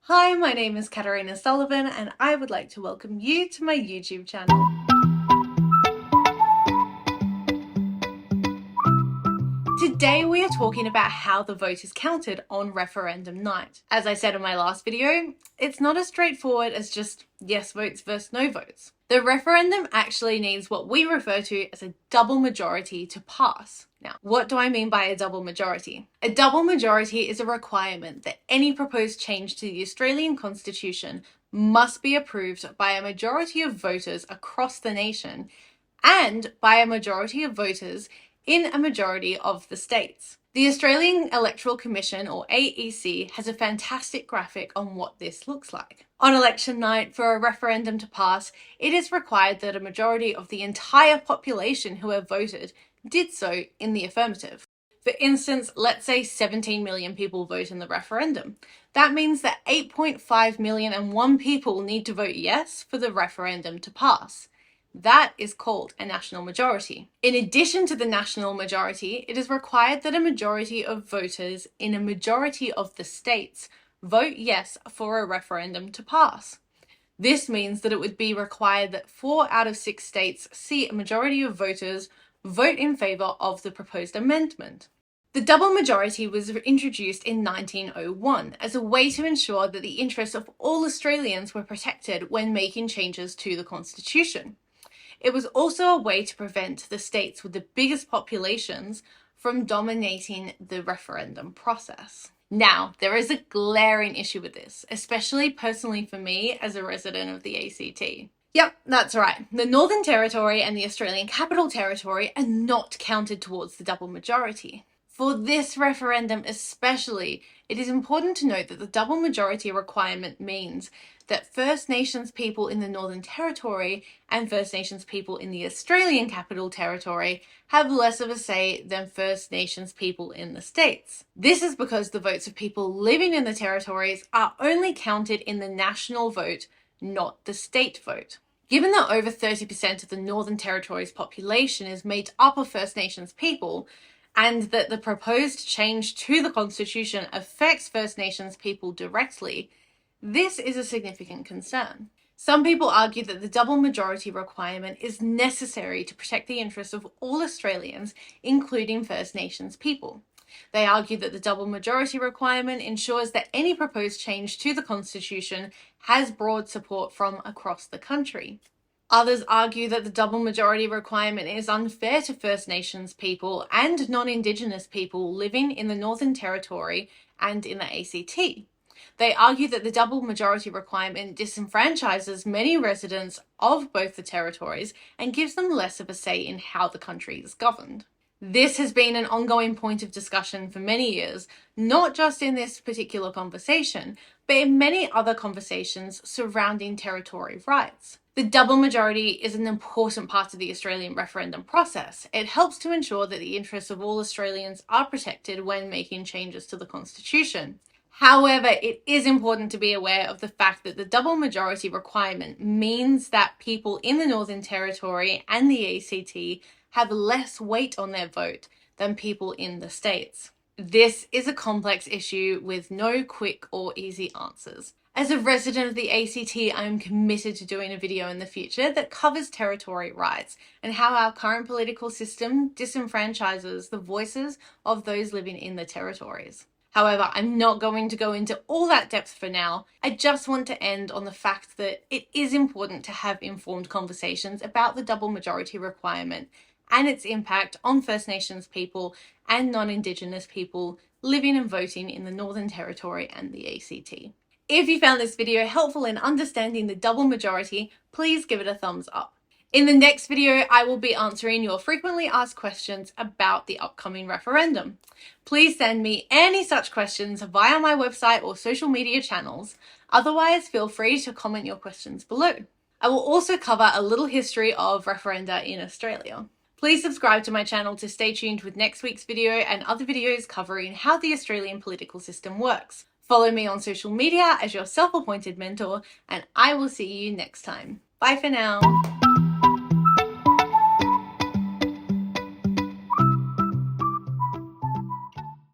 Hi, my name is Katarina Sullivan and I would like to welcome you to my YouTube channel. Today we are talking about how the vote is counted on referendum night. As I said in my last video, it's not as straightforward as just yes votes versus no votes. The referendum actually needs what we refer to as a double majority to pass. Now, what do I mean by a double majority? A double majority is a requirement that any proposed change to the Australian Constitution must be approved by a majority of voters across the nation and by a majority of voters in a majority of the states. The Australian Electoral Commission, or AEC, has a fantastic graphic on what this looks like. On election night, for a referendum to pass, it is required that a majority of the entire population who have voted did so in the affirmative. For instance, let's say 17 million people vote in the referendum. That means that 8.5 million and one people need to vote yes for the referendum to pass. That is called a national majority. In addition to the national majority, it is required that a majority of voters in a majority of the states vote yes for a referendum to pass. This means that it would be required that 4 out of 6 states see a majority of voters vote in favour of the proposed amendment. The double majority was introduced in 1901 as a way to ensure that the interests of all Australians were protected when making changes to the Constitution. It was also a way to prevent the states with the biggest populations from dominating the referendum process. Now, there is a glaring issue with this, especially personally for me as a resident of the ACT. Yep, that's right. The Northern Territory and the Australian Capital Territory are not counted towards the double majority. For this referendum especially, it is important to note that the double majority requirement means that First Nations people in the Northern Territory and First Nations people in the Australian Capital Territory have less of a say than First Nations people in the states. This is because the votes of people living in the territories are only counted in the national vote, not the state vote. Given that over 30% of the Northern Territory's population is made up of First Nations people, and that the proposed change to the Constitution affects First Nations people directly, this is a significant concern. Some people argue that the double majority requirement is necessary to protect the interests of all Australians, including First Nations people. They argue that the double majority requirement ensures that any proposed change to the Constitution has broad support from across the country. Others argue that the double majority requirement is unfair to First Nations people and non-Indigenous people living in the Northern Territory and in the ACT. They argue that the double majority requirement disenfranchises many residents of both the territories and gives them less of a say in how the country is governed. This has been an ongoing point of discussion for many years, not just in this particular conversation, but in many other conversations surrounding territory rights. The double majority is an important part of the Australian referendum process. It helps to ensure that the interests of all Australians are protected when making changes to the Constitution. However, it is important to be aware of the fact that the double majority requirement means that people in the Northern Territory and the ACT have less weight on their vote than people in the states. This is a complex issue with no quick or easy answers. As a resident of the ACT, I am committed to doing a video in the future that covers territory rights and how our current political system disenfranchises the voices of those living in the territories. However, I'm not going to go into all that depth for now. I just want to end on the fact that it is important to have informed conversations about the double majority requirement and its impact on First Nations people and non-Indigenous people living and voting in the Northern Territory and the ACT. If you found this video helpful in understanding the double majority, please give it a thumbs up. In the next video, I will be answering your frequently asked questions about the upcoming referendum. Please send me any such questions via my website or social media channels. Otherwise, feel free to comment your questions below. I will also cover a little history of referenda in Australia. Please subscribe to my channel to stay tuned with next week's video and other videos covering how the Australian political system works. Follow me on social media as your self-appointed mentor, and I will see you next time. Bye for now.